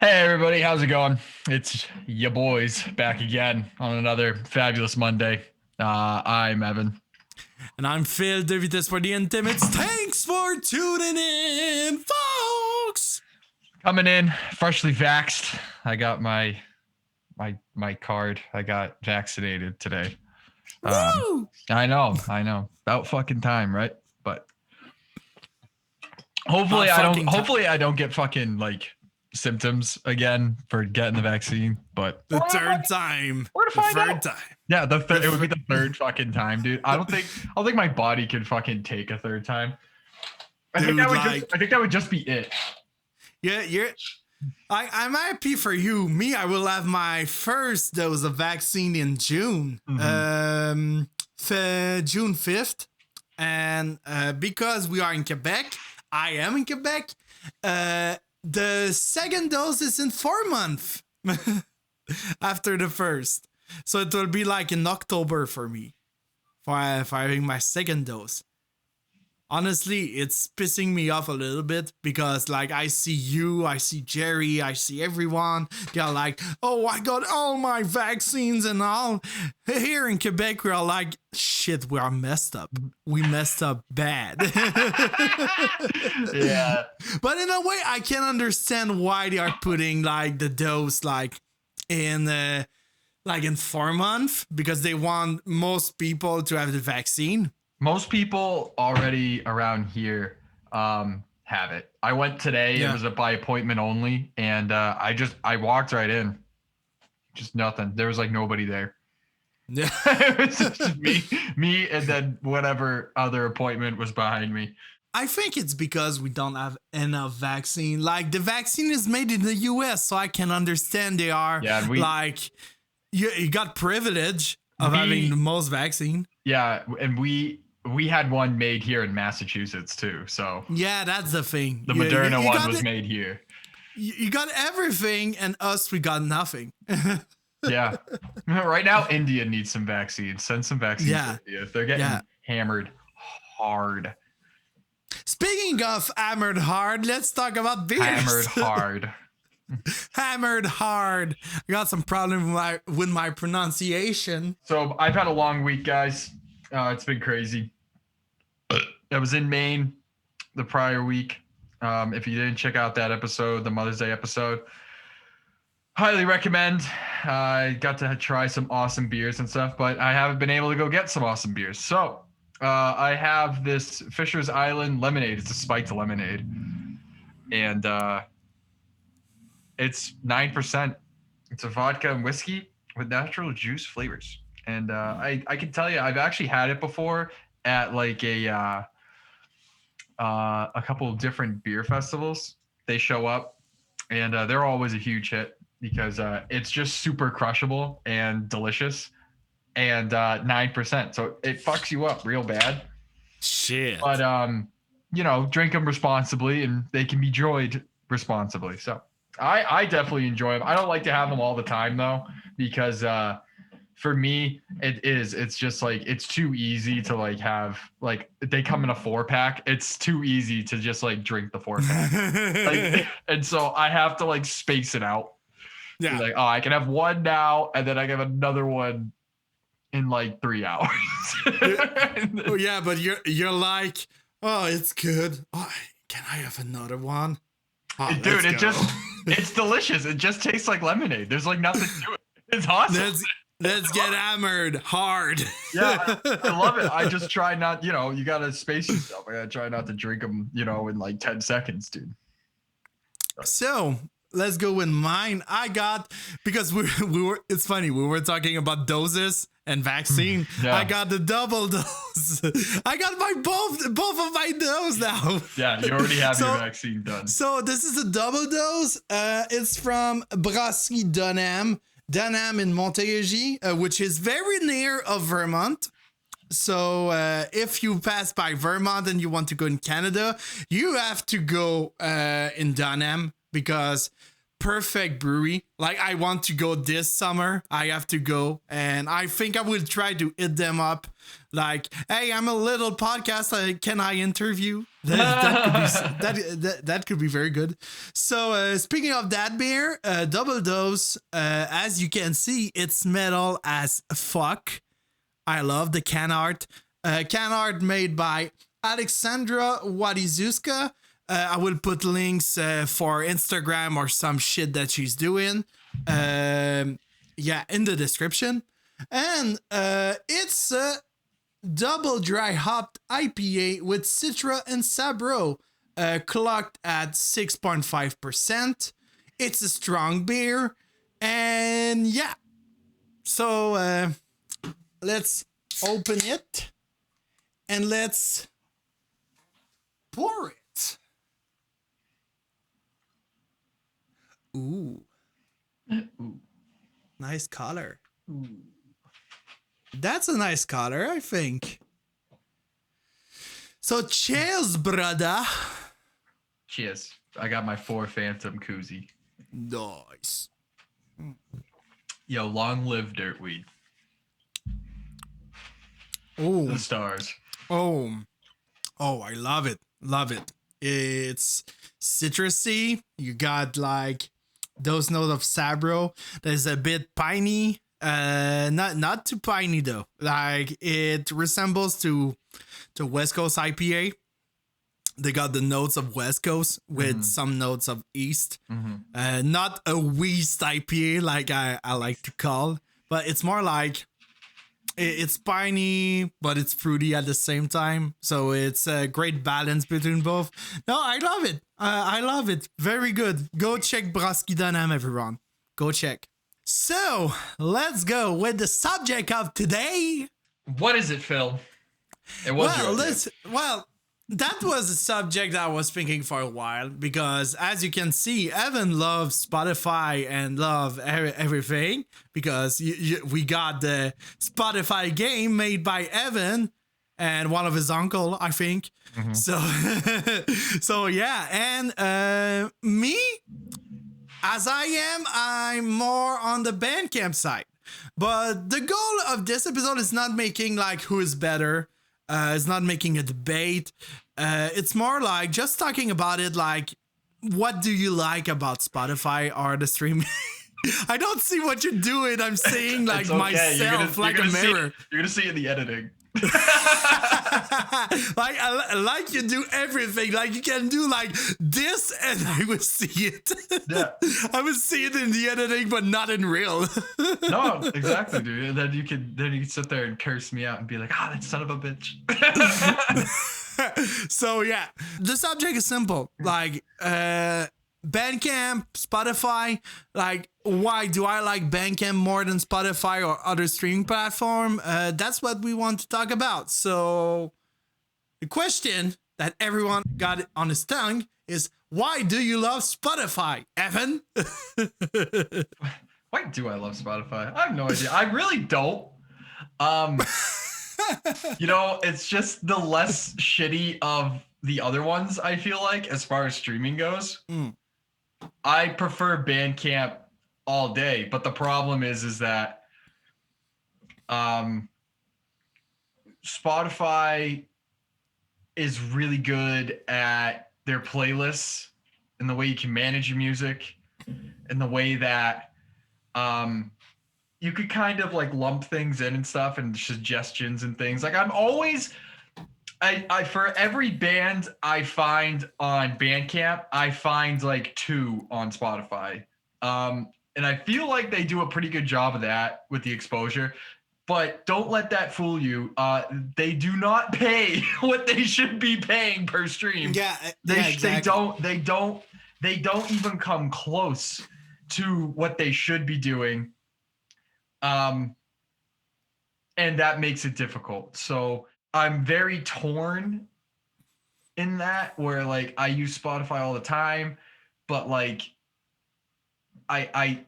Hey everybody, how's it going? It's your boys back again on another fabulous Monday. I'm Evan. And I'm Phil, de Vitesse for the Intimates. Thanks for tuning in, folks. Coming in freshly vaxxed. I got my card. I got vaccinated today. Woo! I know. About fucking time, right? But hopefully I don't get fucking like symptoms again for getting the vaccine. But The third time. We're to find out. Time. Yeah, it would be the third fucking time, dude. I don't think my body could fucking take a third time. I think that would just be it. Yeah, I'm happy for you. Me, I will have my first dose of vaccine in June. June 5th. And because we are in Quebec, I am in Quebec, the second dose is in 4 months after the first. So it will be like in October for me for having my second dose. Honestly, it's pissing me off a little bit because like I see you, I see Jerry, I see everyone. They're like, oh, I got all my vaccines and all. Here in Quebec, we are like, shit, we are messed up. We messed up bad. Yeah. But in a way, I can understand why they are putting like the dose like in 4 months because they want most people to have the vaccine. Most people already around here have it. I went today. Yeah. It was by appointment only, and I walked right in. Just nothing. There was like nobody there. Yeah. It was just me, and then whatever other appointment was behind me. I think it's because we don't have enough vaccine. Like the vaccine is made in the US, so I can understand they are like you got privilege of having the most vaccine. Yeah, and we had one made here in Massachusetts too. So yeah, that's the thing. The Moderna one was made here. You got everything, and us, we got nothing. Yeah. Right now, India needs some vaccines. Send some vaccines to India. They're getting hammered hard. Speaking of hammered hard, let's talk about beers. Hammered hard. Hammered hard. I got some problem with my pronunciation. So I've had a long week, guys. It's been crazy. I was in Maine the prior week. If you didn't check out that episode, the Mother's Day episode, highly recommend. I got to try some awesome beers and stuff, but I haven't been able to go get some awesome beers. So I have this Fisher's Island lemonade. It's a spiked lemonade. And it's 9%. It's a vodka and whiskey with natural juice flavors. And I can tell you, I've actually had it before at like a couple of different beer festivals. They show up, and they're always a huge hit because it's just super crushable and delicious, and 9%. So it fucks you up real bad. Shit. But drink them responsibly, and they can be enjoyed responsibly. So I definitely enjoy them. I don't like to have them all the time though, because for me, it's just like, it's too easy to like have, like they come in a 4-pack. It's too easy to just like drink the 4-pack. And so I have to like space it out. Yeah. Like, oh, I can have one now, and then I can have another one in like 3 hours. Oh yeah, but you're like, oh, it's good. Oh, can I have another one? Oh, dude, it's delicious. It just tastes like lemonade. There's like nothing to it. It's awesome. Let's get hammered hard. Yeah, I love it. I just try not, you got to space yourself. I got to try not to drink them, in like 10 seconds, dude. So let's go with mine. I got, because we were, it's funny, we were talking about doses and vaccine. Yeah. I got the double dose. I got both of my doses now. Yeah, you already have your vaccine done. So this is a double dose. It's from Brasserie Dunham in Montérégie, which is very near of Vermont. So if you pass by Vermont and you want to go in Canada, you have to go in Dunham, because perfect brewery. Like, I want to go this summer. I have to go, and I think I will try to hit them up. Like, hey, I'm a little podcast. Can I interview? That could be very good. So speaking of that beer, Double Dose. As you can see, it's metal as fuck. I love the can art. Can art made by ALEKSANDRA WALISZEWSKA. I will put links for Instagram or some shit that she's doing. In the description. And it's a double dry hopped IPA with Citra and Sabro, clocked at 6.5%. It's a strong beer. And yeah. So let's open it and let's pour it. Ooh. Nice color. Ooh. That's a nice color, I think. So cheers, brother. Cheers. I got my 4 Phantom koozie. Nice. Yo, long live Dirtweed. Oh. The stars. Oh, I love it. Love it. It's citrusy. You got like those notes of Sabro. There's a bit piney. Not too piney though. Like, it resembles to West Coast IPA. They got the notes of West Coast with some notes of East. Not a West IPA like I like to call, but it's more like it's piney, but it's fruity at the same time. So it's a great balance between both. No, I love it. I love it. Very good. Go check Brasserie Dunham, everyone. Go check. So let's go with the subject of today. What is it, Phil? It was that was a subject I was thinking for a while, because as you can see, Evan loves Spotify and love everything, because we got the Spotify game made by Evan and one of his uncle, I think. So yeah, and me, as I'm more on the Bandcamp side. But the goal of this episode is not making like who is better. It's not making a debate. It's more like just talking about it. Like, what do you like about Spotify or the streaming? I don't see what you're doing. I'm saying like myself, like a mirror. You're gonna see it in the editing. like you do everything. Like, you can do like this, and I will see it. Yeah. I will see it in the editing, but not in real. No, exactly, dude. And then you can sit there and curse me out and be like, that son of a bitch. So yeah, the subject is simple. Like, Bandcamp, Spotify. Like, why do I like Bandcamp more than Spotify or other streaming platform? That's what we want to talk about. So the question that everyone got on his tongue is, why do you love Spotify, Evan? Why do I love Spotify? I have no idea. I really don't. It's just the less shitty of the other ones, I feel like, as far as streaming goes. I prefer Bandcamp all day, but the problem is that Spotify is really good at their playlists and the way you can manage your music, and the way that you could kind of like lump things in and stuff, and suggestions and things. Like, I'm always I for every band I find on Bandcamp, I find like 2 on Spotify. And I feel like they do a pretty good job of that with the exposure. But don't let that fool you. They do not pay what they should be paying per stream. Exactly. They don't even come close to what they should be doing. And that makes it difficult. So I'm very torn in that, where like I use Spotify all the time, but like I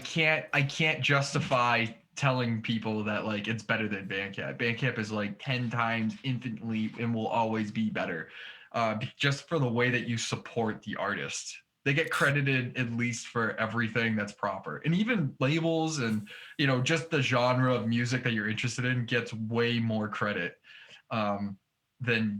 can't justify telling people that like it's better than Bandcamp. Bandcamp is like 10 times infinitely and will always be better, just for the way that you support the artist. they get credited at least for everything that's proper. And even labels and, just the genre of music that you're interested in gets way more credit than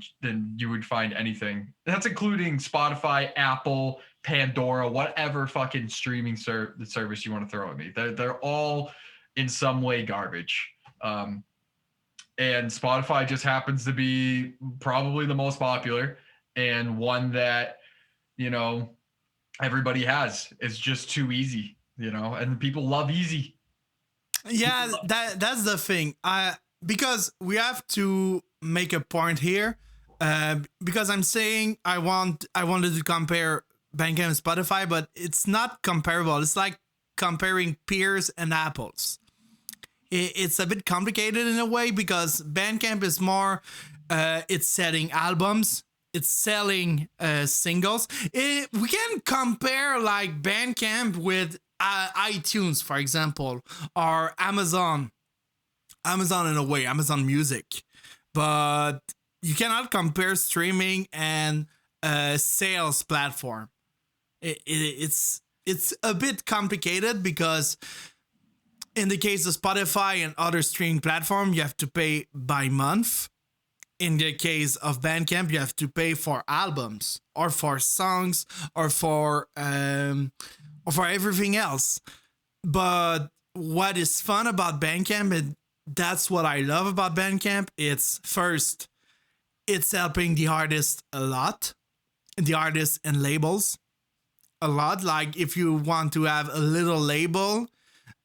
you would find anything. That's including Spotify, Apple, Pandora, whatever fucking streaming service you want to throw at me. They're all in some way garbage. And Spotify just happens to be probably the most popular and one that, everybody has. It's just too easy, and people love eased. Yeah, that's the thing. Because we have to make a point here. Because I'm saying I wanted to compare Bandcamp and Spotify, but it's not comparable. It's like comparing pears and apples. It's a bit complicated in a way because Bandcamp is more, it's selling albums, it's selling singles. We can compare like Bandcamp with iTunes, for example, or Amazon in a way, Amazon Music. But you cannot compare streaming and sales platform. It's a bit complicated because in the case of Spotify and other streaming platforms, you have to pay by month. In the case of Bandcamp, you have to pay for albums or for songs or for everything else. But what is fun about Bandcamp, and that's what I love about Bandcamp, it's first, it's helping the artist a lot, the artists and labels a lot. Like if you want to have a little label,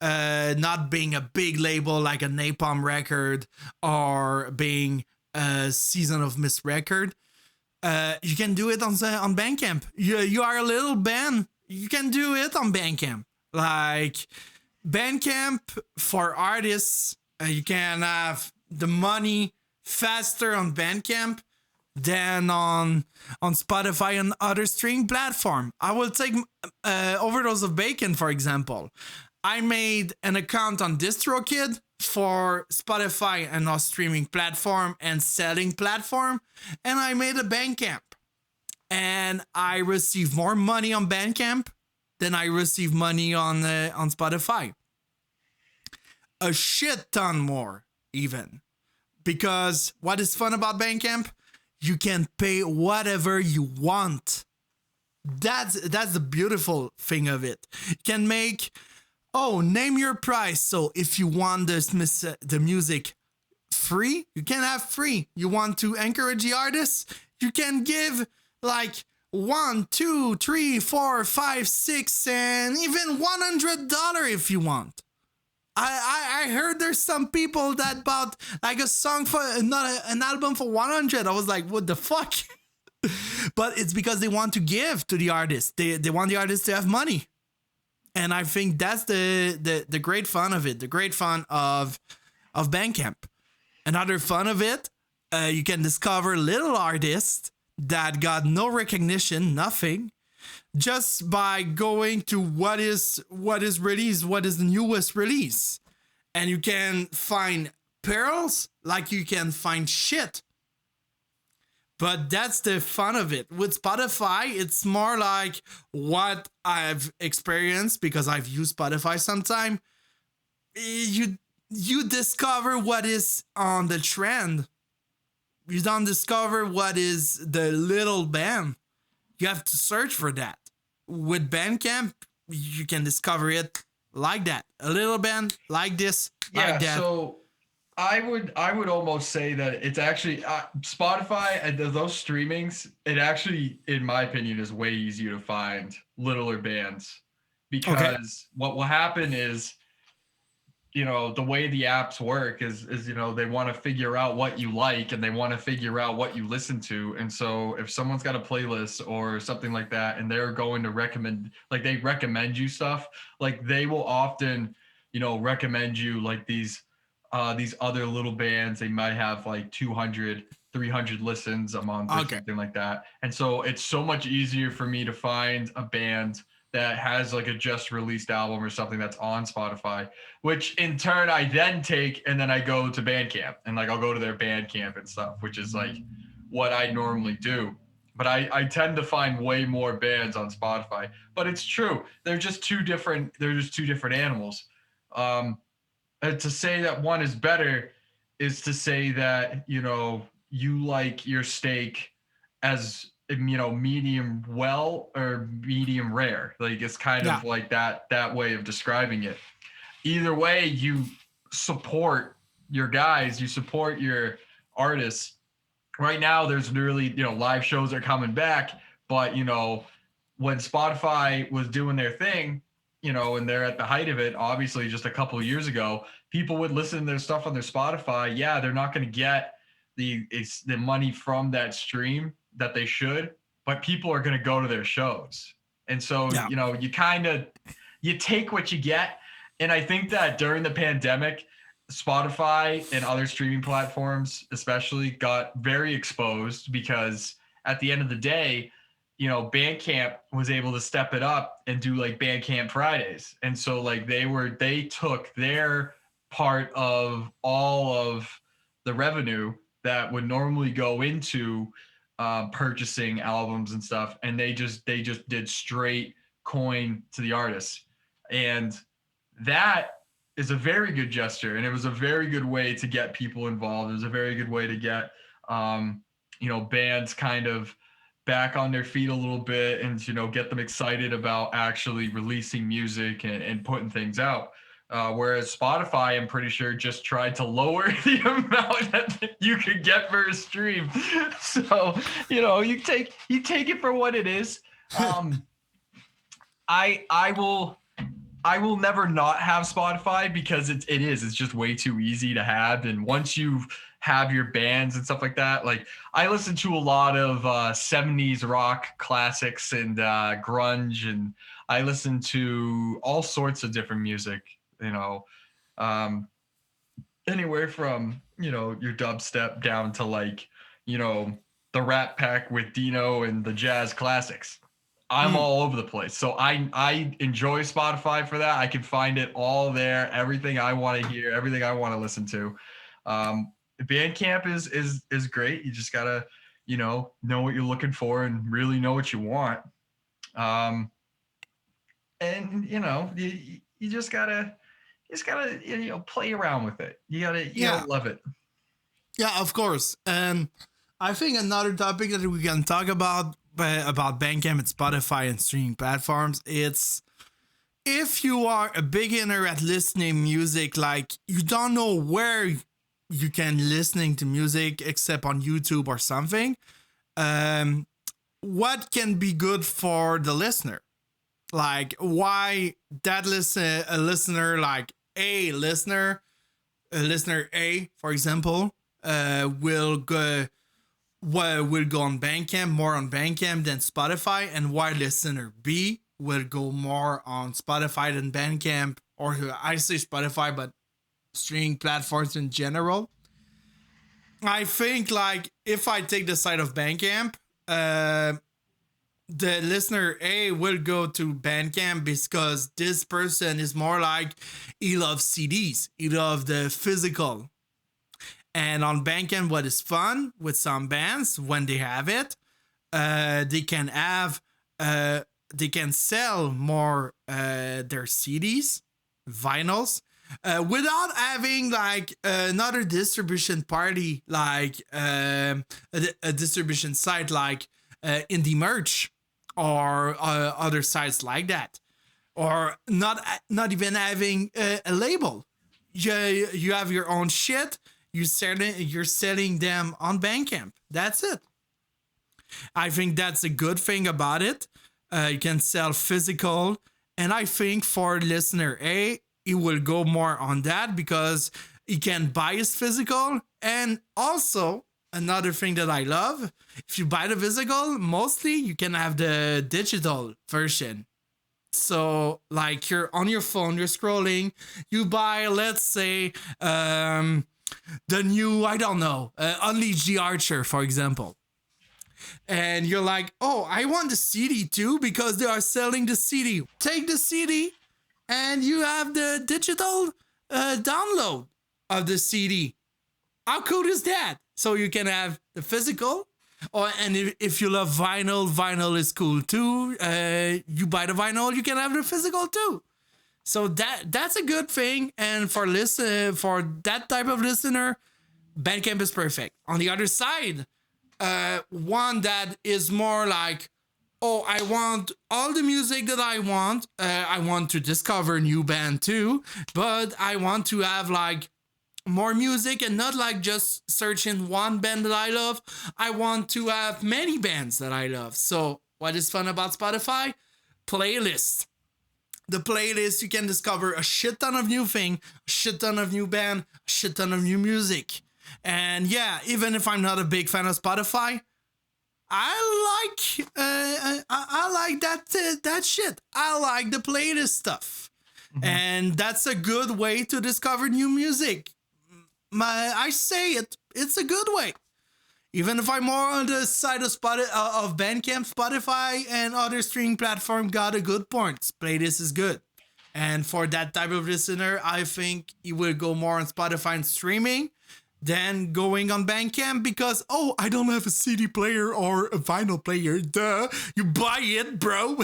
not being a big label like a Napalm record or being a Season of Mist record, you can do it on Bandcamp. You are a little band, you can do it on Bandcamp. Like Bandcamp for artists, you can have the money faster on Bandcamp than on Spotify and other streaming platform. I will take Overdose of Bacon, for example. I made an account on DistroKid for Spotify and our streaming platform and selling platform, and I made a Bandcamp. And I received more money on Bandcamp than I received money on Spotify. A shit ton more, even. Because what is fun about Bandcamp? You can pay whatever you want. That's the beautiful thing of it. You can make, name your price. So if you want the music free, you can have free. You want to encourage the artists, you can give like 1, 2, 3, 4, 5, 6, and even $100 if you want. I heard there's some people that bought like a song for not an album for 100. I was like, what the fuck? But it's because they want to give to the artist. They want the artist to have money. And I think that's the great fun of it, the great fun of Bandcamp. Another fun of it, you can discover little artists that got no recognition, nothing, just by going to what is released, what is the newest release. And you can find pearls like you can find shit. But that's the fun of it. With Spotify, it's more like what I've experienced because I've used Spotify sometime. You discover what is on the trend. You don't discover what is the little band. You have to search for that. With Bandcamp, you can discover it like that. A little band like this, like that. So I would almost say that it's actually Spotify and those streamings. It actually, in my opinion, is way easier to find littler bands because what will happen is, the way the apps work is they want to figure out what you like and they want to figure out what you listen to. And so if someone's got a playlist or something like that and they're going to recommend, like they recommend you stuff, like they will often, recommend you like these other little bands. They might have like 200, 300 listens a month or something like that. And so it's so much easier for me to find a band that has like a just released album or something that's on Spotify, which in turn I then take and then I go to Bandcamp and like I'll go to their Bandcamp and stuff, which is like what I normally do. but I tend to find way more bands on Spotify. But it's true. They're just two different animals. And to say that one is better is to say that, you like your steak as, medium well or medium rare. Like it's kind Yeah. of like that way of describing it. Either way, you support your guys, you support your artists. Right now there's literally, live shows are coming back, but when Spotify was doing their thing, and they're at the height of it, obviously just a couple of years ago, people would listen to their stuff on their Spotify. Yeah, they're not going to get the money from that stream that they should, but people are going to go to their shows. And so, Yeah. you take what you get. And I think that during the pandemic, Spotify and other streaming platforms especially got very exposed because at the end of the day, Bandcamp was able to step it up and do like Bandcamp Fridays. And so like they took their part of all of the revenue that would normally go into purchasing albums and stuff, and they just did straight coin to the artists. And that is a very good gesture, and it was a very good way to get people involved. It was a very good way to get bands kind of back on their feet a little bit, and get them excited about actually releasing music and putting things out. Whereas Spotify, I'm pretty sure, just tried to lower the amount that you could get for a stream. So you take it for what it is. I will never not have Spotify because it's just way too easy to have. And once you have your bands and stuff like that, like I listen to a lot of 70s rock classics and grunge, and I listen to all sorts of different music, anywhere from, your dubstep down to like, the Rat Pack with Dino and the jazz classics. I'm all over the place. So I enjoy Spotify for that. I can find it all there, everything I want to hear, everything I want to listen to. Bandcamp is great. You just gotta, know what you're looking for and really know what you want. And you just gotta play around with it. You gotta love it. Yeah, of course. And I think another topic that we can talk about Bandcamp and Spotify and streaming platforms, it's if you are a beginner at listening music, like you don't know where you can listening to music except on YouTube or something, what can be good for the listener? Like why that a listener like a listener A, for example, will go on Bandcamp, more on Bandcamp than Spotify, and why listener B will go more on Spotify than Bandcamp, or I say Spotify, but streaming platforms in general. I think like if I take the side of Bandcamp, the listener A will go to Bandcamp because this person is more like he loves CDs, he loves the physical. And on Bandcamp, what is fun with some bands when they have it, they can sell more their CDs, vinyls, without having like another distribution party, like a distribution site like Indie Merch or other sites like that, or not even having a label. You have your own shit. You're selling them on Bandcamp. That's it. I think that's a good thing about it. You can sell physical, and I think for listener A, he will go more on that because he can buy his physical. And also another thing that I love, if you buy the physical, mostly you can have the digital version. So like you're on your phone, you're scrolling, you buy, let's say, the new, I don't know, Unleash the Archer, for example. And you're like, oh, I want the CD too because they are selling the CD. Take the CD and you have the digital download of the CD. How cool is that? So you can have the physical Oh, and if you love vinyl, vinyl is cool too. You buy the vinyl, you can have the physical too. So that's a good thing. And for that type of listener, Bandcamp is perfect. On the other side, one that is more like, oh, I want all the music that I want. I want to discover a new band too, but I want to have like more music and not like just searching one band that I love. I want to have many bands that I love. So what is fun about Spotify? Playlists. The playlist, you can discover a shit ton of new thing, a shit ton of new band, a shit ton of new music. And yeah, even if I'm not a big fan of Spotify, I like that shit. I like the playlist stuff. Mm-hmm. And that's a good way to discover new music. I say it's a good way. Even if I'm more on the side of Bandcamp, Spotify, and other streaming platform got a good point. Playlist is good. And for that type of listener, I think you will go more on Spotify and streaming than going on Bandcamp because, oh, I don't have a CD player or a vinyl player. Duh. You buy it, bro.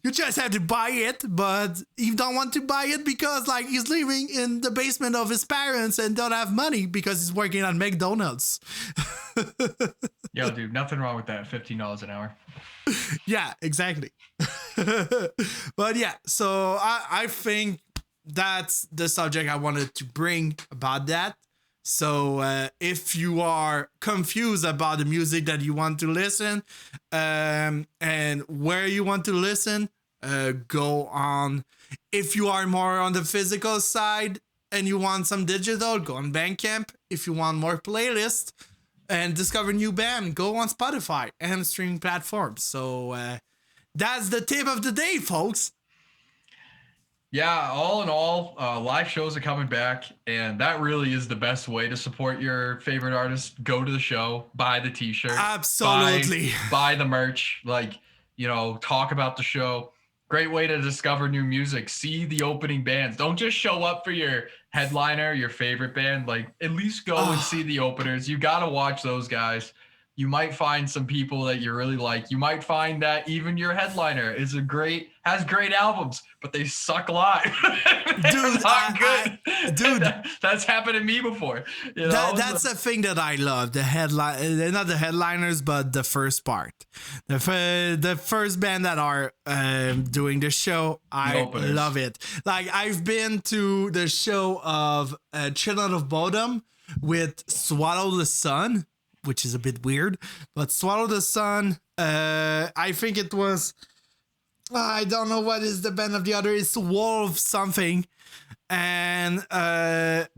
You just have to buy it, but you don't want to buy it because, like, he's living in the basement of his parents and don't have money because he's working at McDonald's. Yo, dude, nothing wrong with that. $15 an hour. Yeah, exactly. But yeah, so I think that's the subject I wanted to bring about that. So if you are confused about the music that you want to listen and where you want to listen, go on. If you are more on the physical side and you want some digital, go on Bandcamp. If you want more playlists and discover new band, go on Spotify and streaming platforms. So that's the tip of the day, folks. Yeah, all in all, live shows are coming back, and that really is the best way to support your favorite artist. Go to the show, buy the t-shirt. Absolutely. Buy the merch, like, talk about the show. Great way to discover new music. See the opening bands. Don't just show up for your headliner, your favorite band. Like, at least go and see the openers. You got to watch those guys. You might find some people that you really like. You might find that even your headliner has great albums, but they suck live. Dude, not good. Dude, that's happened to me before. That's the thing that I love. The headline, not the headliners, but the first part. The first band that are doing the show, I love it. Like, I've been to the show of Children of Bodom with Swallow the Sun, which is a bit weird, but Swallow the Sun, I think it was, I don't know what is the band of the other, it's Wolf something, and a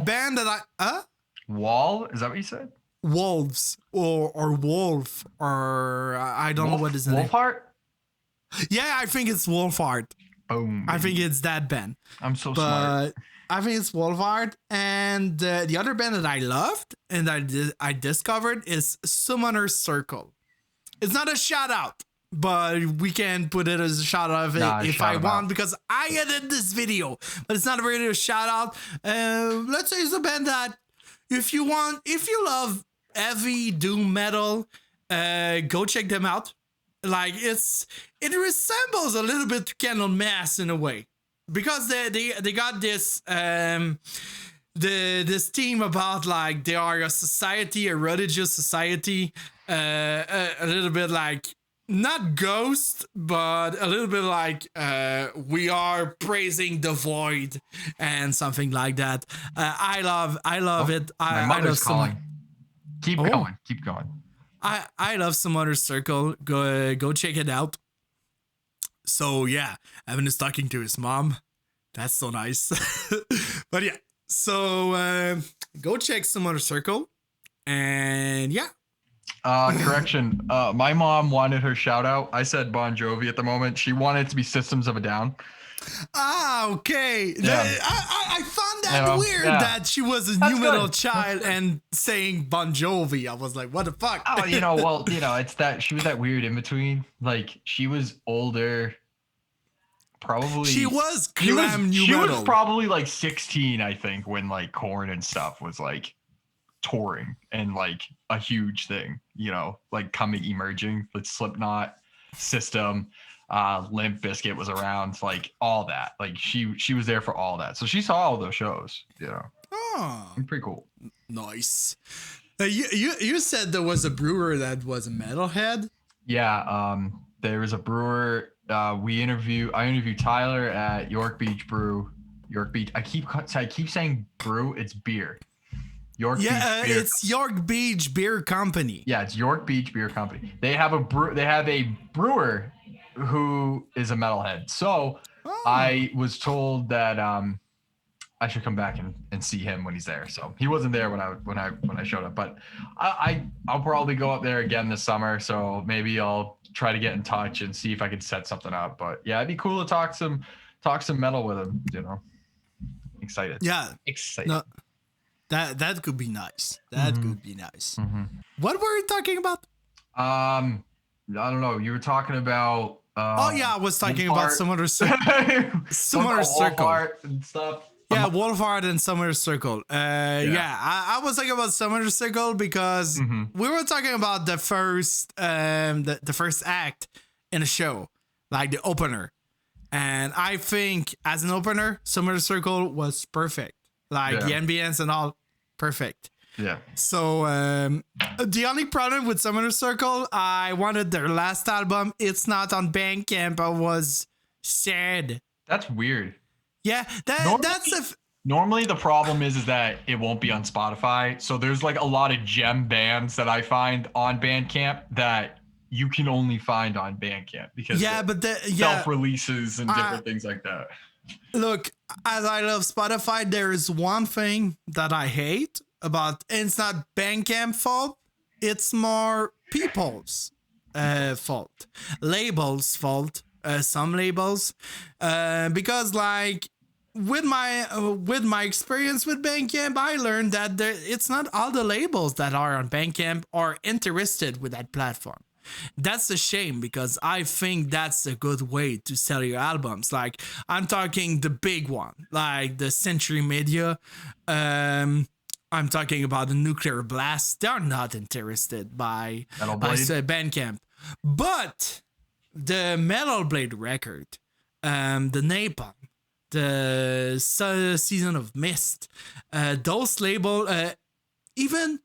band that Wall, is that what you said? Wolves, or Wolf, or I don't know what is the name. Wolfheart? Yeah, I think it's Wolfheart. Boom. I think it's that band. I'm so smart. I think it's Wolfheart, and the other band that I loved and I discovered is Summoner's Circle. It's not a shout out, but we can put it as a shout out if I want, because I edited this video. But it's not really a shout out. Let's say it's a band that if you love heavy doom metal, go check them out. Like, it resembles a little bit to Candlemass in a way. Because they got this this theme about, like, they are a society, a religious society, a little bit like, not ghost, but a little bit like we are praising the void and something like that. I love it. My mother's calling. Keep going. I love Summoner's Circle. Go check it out. So yeah, Evan is talking to his mom. That's so nice. But yeah, so go check Summoner's Circle. And yeah. Correction. My mom wanted her shout out. I said Bon Jovi at the moment. She wanted it to be Systems of a Down. Ah, okay. Yeah. I found that weird that she was a new metal child and saying Bon Jovi. I was like, what the fuck? Oh, it's that she was that weird in between. Like, she was older. Probably. She was glam new metal. She was probably like 16, I think, when like Korn and stuff was like touring and like a huge thing, like emerging with Slipknot, System, Limp Bizkit was around, like all that. Like she was there for all that. So she saw all those shows, Oh, Pretty cool. nice. You said there was a brewer that was a metalhead. Yeah, there was a brewer. I interviewed Tyler at York Beach Brew. York Beach. I keep saying brew. It's beer. York Beach Beer. It's York Beach Beer Company. Yeah, it's York Beach Beer Company. They have a brewer who is a metalhead. So I was told that I should come back and see him when he's there. So he wasn't there when I showed up, but I'll probably go up there again this summer. So maybe I'll try to get in touch and see if I could set something up. But yeah, it'd be cool to talk some metal with him. Excited. Yeah, excited. No, that could be nice. That could be nice. Mm-hmm. What were you talking about? I don't know. You were talking about. I was talking about some other circle and stuff. Yeah, Wolfhard and Summer Circle. I was talking about Summer Circle because we were talking about the first act in a show, like the opener. And I think as an opener, Summer Circle was perfect. Like the ambience and all, perfect. Yeah. So the only problem with Summer Circle, I wanted their last album. It's not on Bandcamp. I was sad. That's weird. Yeah, normally the problem is that it won't be on Spotify. So there's like a lot of gem bands that I find on Bandcamp that you can only find on Bandcamp because self-releases and different things like that. Look, as I love Spotify, there is one thing that I hate about, and it's not Bandcamp fault. It's more people's fault, labels fault. Some labels, because like with my experience with Bandcamp, I learned that it's not all the labels that are on Bandcamp are interested with that platform. That's a shame because I think that's a good way to sell your albums. Like I'm talking the big one, like the Century Media. I'm talking about the Nuclear Blast. They're not interested by Bandcamp, but the Metal Blade record, the Napalm, the Season of Mist, those labels, even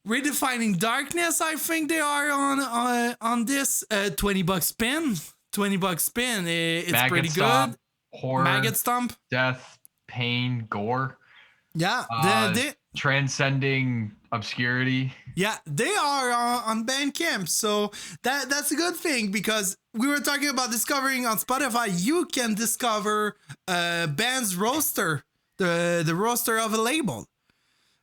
Redefining Darkness, I think they are on this $20 spin. $20 spin. It's Maggot pretty Stomp, good. Horror, Maggot Stomp, Death, Pain, Gore. Yeah, Transcending Obscurity. Yeah, they are on Bandcamp, so that's a good thing because we were talking about discovering on Spotify. You can discover band's roster, the roster of a label.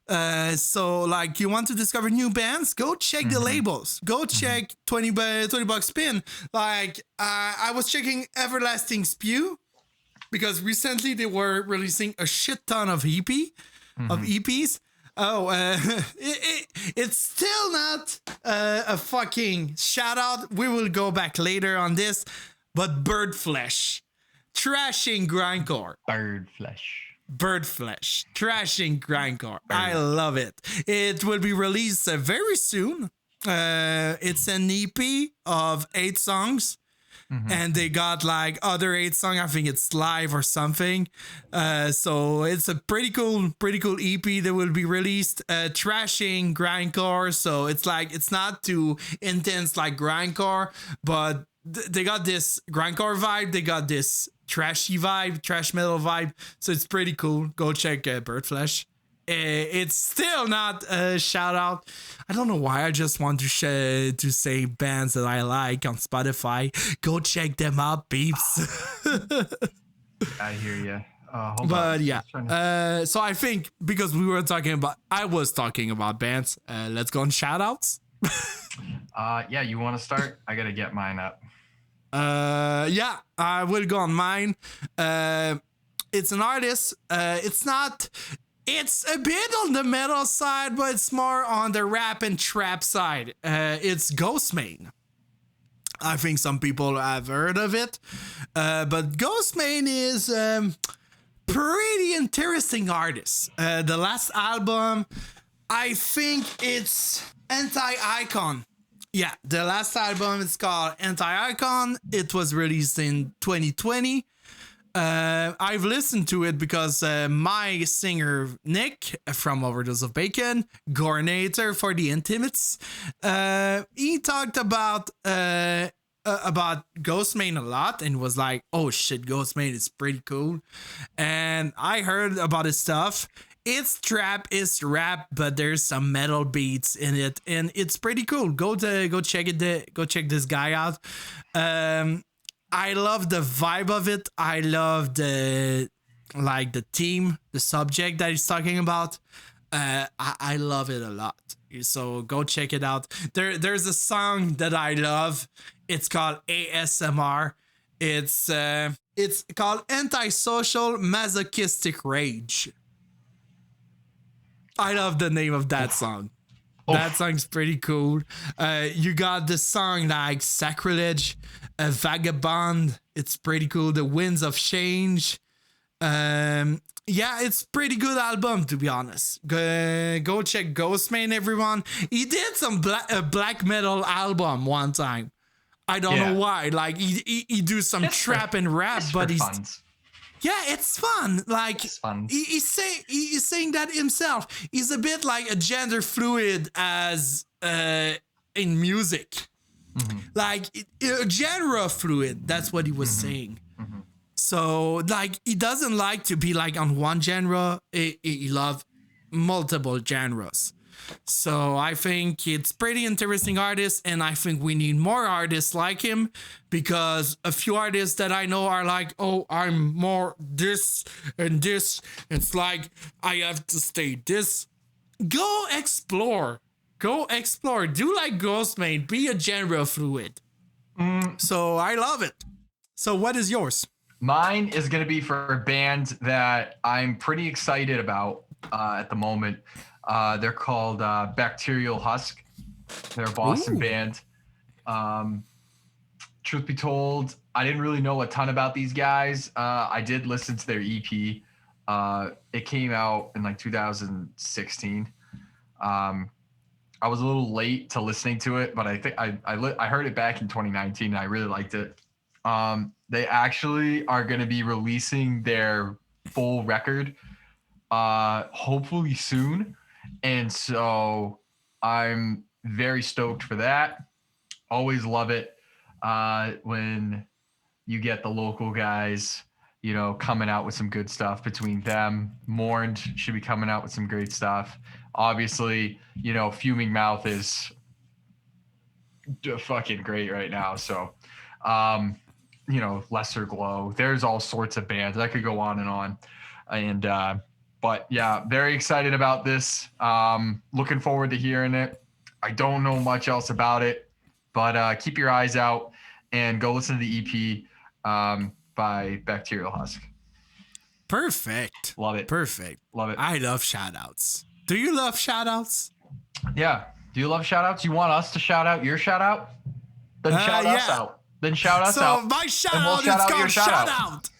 So like you want to discover new bands, go check the labels. Go check $20 spin. Like I was checking Everlasting Spew because recently they were releasing a shit ton of EPs. Oh, it's still not a fucking shout out. We will go back later on this, but Birdflesh, trashing grindcore. Birdflesh, trashing grindcore. I love it. It will be released very soon. It's an EP of 8 songs. And they got like other 8 songs. I think it's live or something. So it's a pretty cool EP that will be released. Trashing grindcore. So it's like it's not too intense like grindcore, but they got this grindcore vibe. They got this trashy vibe, trash metal vibe. So it's pretty cool. Go check Birdflesh. It's still not a shout out. I don't know why I just want to say bands that I like on Spotify. Go check them out, peeps. I hear you. So I think because I was talking about bands. Let's go on shout outs. Yeah, you want to start? I gotta get mine up. I will go on mine. It's an artist. It's a bit on the metal side, but it's more on the rap and trap side. It's Ghostmane. I think some people have heard of it. But Ghostmane is pretty interesting artist. The last album I think it's Anti-Icon. Yeah, the last album is called Anti-Icon. It was released in 2020. I've listened to it because my singer Nick from Overdose of Bacon, Gornator for the Intimates, he talked about Ghostman a lot and was like, "Oh shit, Ghostman is pretty cool," and I heard about his stuff. It's trap, it's rap, but there's some metal beats in it, and it's pretty cool. Go check it. Go check this guy out. I love the vibe of it. I love the theme, the subject that he's talking about. I love it a lot. So go check it out. There's a song that I love. It's called ASMR. It's called Antisocial Masochistic Rage. I love the name of that song. That song's pretty cool. You got the song like Sacrilege, Vagabond. It's pretty cool. The Winds of Change. Yeah, it's pretty good album, to be honest. Go check Ghostman, everyone. He did some black metal album one time. I don't know why. Like he do some trap and rap, but he's funds. Yeah, it's fun. Like It's fun. he's saying that himself. He's a bit like a gender fluid as in music, like genre fluid. That's what he was saying. So like he doesn't like to be like on one genre. He loves multiple genres. So I think it's pretty interesting artist, and I think we need more artists like him, because a few artists that I know are like, oh, I'm more this and this. It's like I have to stay this. Go explore. Do like Ghostman. Be a genre fluid. So I love it. So what is yours? Mine is going to be for a band that I'm pretty excited about at the moment. They're called Bacterial Husk. They're a Boston band. Truth be told, I didn't really know a ton about these guys. I did listen to their EP. It came out in like 2016. I was a little late to listening to it, but I think I heard it back in 2019 and I really liked it. They actually are going to be releasing their full record hopefully soon. And so I'm very stoked for that. Always love it when you get the local guys, you know, coming out with some good stuff between them. Mourned should be coming out with some great stuff. Obviously, you know, Fuming Mouth is fucking great right now. So, you know, Lesser Glow. There's all sorts of bands. I could go on and on. And, but yeah, very excited about this. Looking forward to hearing it. I don't know much else about it, but keep your eyes out and go listen to the EP by Bacterial Husk. Perfect. Love it. Perfect. Love it. I love shoutouts. Do you love shoutouts? Yeah. Do you love shoutouts? You want us to shout out your shout out? Then shout us out. Then shout us out. So my shout and we'll out shout is out called your shout out.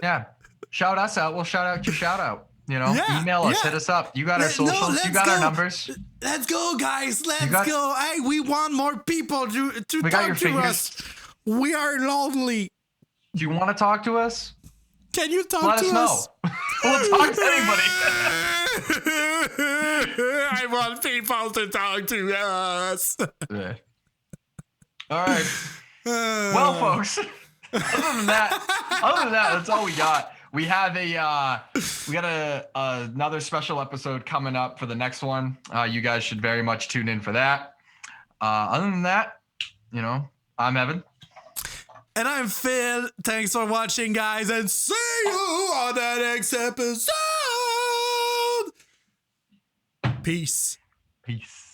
Yeah. Shout us out. We'll shout out your shout out. You know, Yeah, email us, yeah. hit us up. You got our socials. You got our numbers. Let's go, guys. Let's go. Hey, we want more people to We got talk your to fingers. us. We are lonely. Do you want to talk to us? Can you talk Let to us know. us? We'll talk to anybody. I want people to talk to us. Yeah. All right. Well, folks, other than that, that's all we got. We have another special episode coming up for the next one. You guys should very much tune in for that. Other than that, you know, I'm Evan. And I'm Phil. Thanks for watching, guys, and see you on the next episode. Peace. Peace.